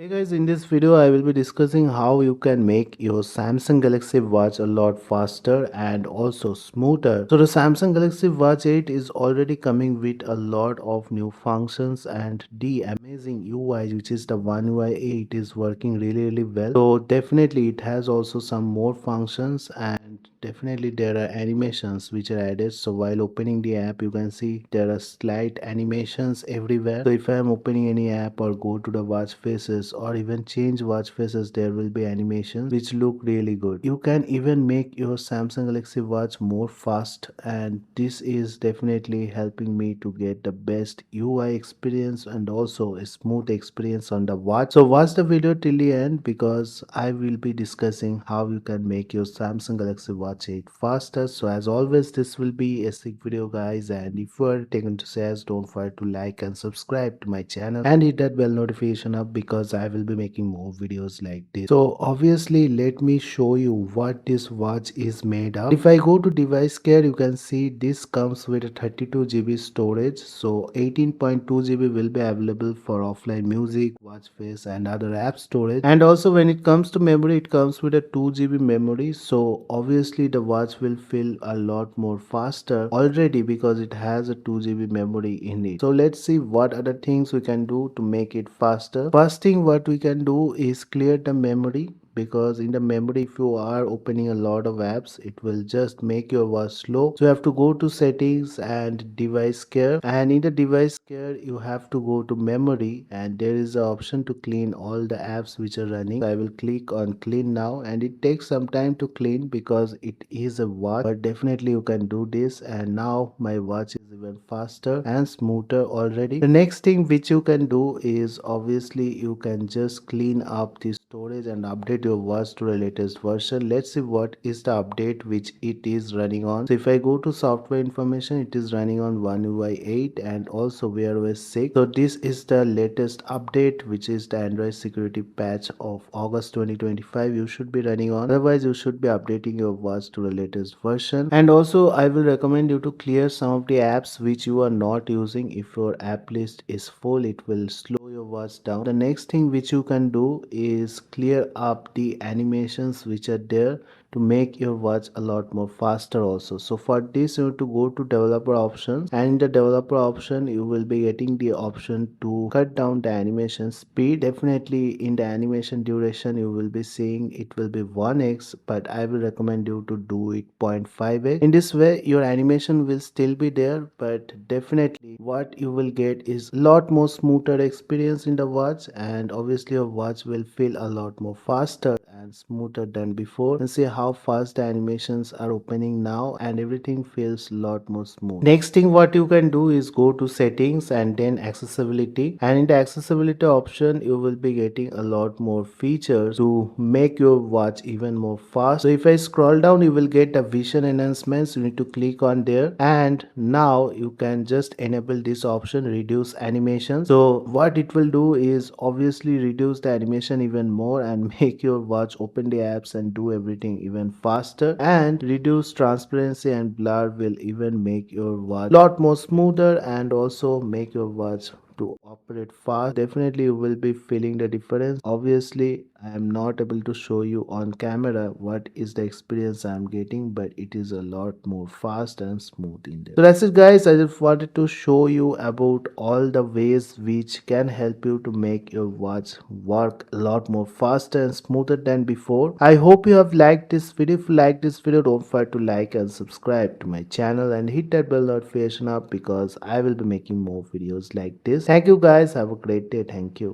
Hey guys, in this video I will be discussing how you can make your Samsung Galaxy Watch a lot faster and also smoother. So the Samsung Galaxy Watch 8 is already coming with a lot of new functions and the amazing UI, which is the One UI 8, is working really well. So definitely it has also some more functions, and definitely there are animations which are added. So while opening the app you can see there are slight animations everywhere. So if I am opening any app or go to the watch faces or even change watch faces, there will be animations which look really good. You can even make your Samsung Galaxy Watch more fast, and this is definitely helping me to get the best UI experience and also a smooth experience on the watch. So watch the video till the end because I will be discussing how you can make your Samsung Galaxy Watch 8 faster. So as always, this will be a sick video guys, and if you are taken to shares, don't forget to like and subscribe to my channel and hit that bell notification up because I will be making more videos like this. So obviously let me show you what this watch is made of. If I go to device care, you can see this comes with a 32 GB storage. So 18.2 GB will be available for offline music, watch face and other app storage. And also when it comes to memory, it comes with a 2 GB memory. So obviously the watch will feel a lot more faster already because it has a 2 GB memory in it. So let's see what other things we can do to make it faster. First thing what we can do is clear the memory, because in the memory if you are opening a lot of apps it will just make your watch slow. So you have to go to settings and device care, and in the device care you have to go to memory, and there is an option to clean all the apps which are running. So I will click on clean now, and it takes some time to clean because it is a watch, but definitely you can do this, and now my watch is even faster and smoother already. The next thing which you can do is obviously you can just clean up the storage and update your watch to the latest version. Let's see what is the update which it is running on. So if I go to software information, it is running on One UI 8 and also Wear OS 6. So this is the latest update, which is the Android security patch of August 2025 you should be running on. Otherwise you should be updating your watch to the latest version. And also I will recommend you to clear some of the apps which you are not using. If your app list is full, it will slow your watch down. The next thing which you can do is clear up the animations which are there to make your watch a lot more faster also. So for this you have to go to developer options, and in the developer option you will be getting the option to cut down the animation speed. Definitely in the animation duration you will be seeing it will be 1x, but I will recommend you to do it 0.5x. In this way your animation will still be there, but definitely what you will get is a lot more smoother experience in the watch, and obviously your watch will feel a lot more faster and smoother than before. And see how fast the animations are opening now, and everything feels a lot more smooth. Next thing what you can do is go to settings and then accessibility, and in the accessibility option you will be getting a lot more features to make your watch even more fast. So if I scroll down you will get the vision enhancements. You need to click on there, and now you can just enable this option, reduce animation. So what it will do is obviously reduce the animation even more and make your watch open the apps and do everything even faster, and reduce transparency and blur will even make your watch lot more smoother and also make your watch to operate fast. Definitely you will be feeling the difference. Obviously I am not able to show you on camera what is the experience I am getting, but it is a lot more fast and smooth in there. So that's it guys, I just wanted to show you about all the ways which can help you to make your watch work a lot more faster and smoother than before. I hope you have liked this video. If you like this video, don't forget to like and subscribe to my channel and hit that bell notification up because I will be making more videos like this. Thank you guys, have a great day. Thank you.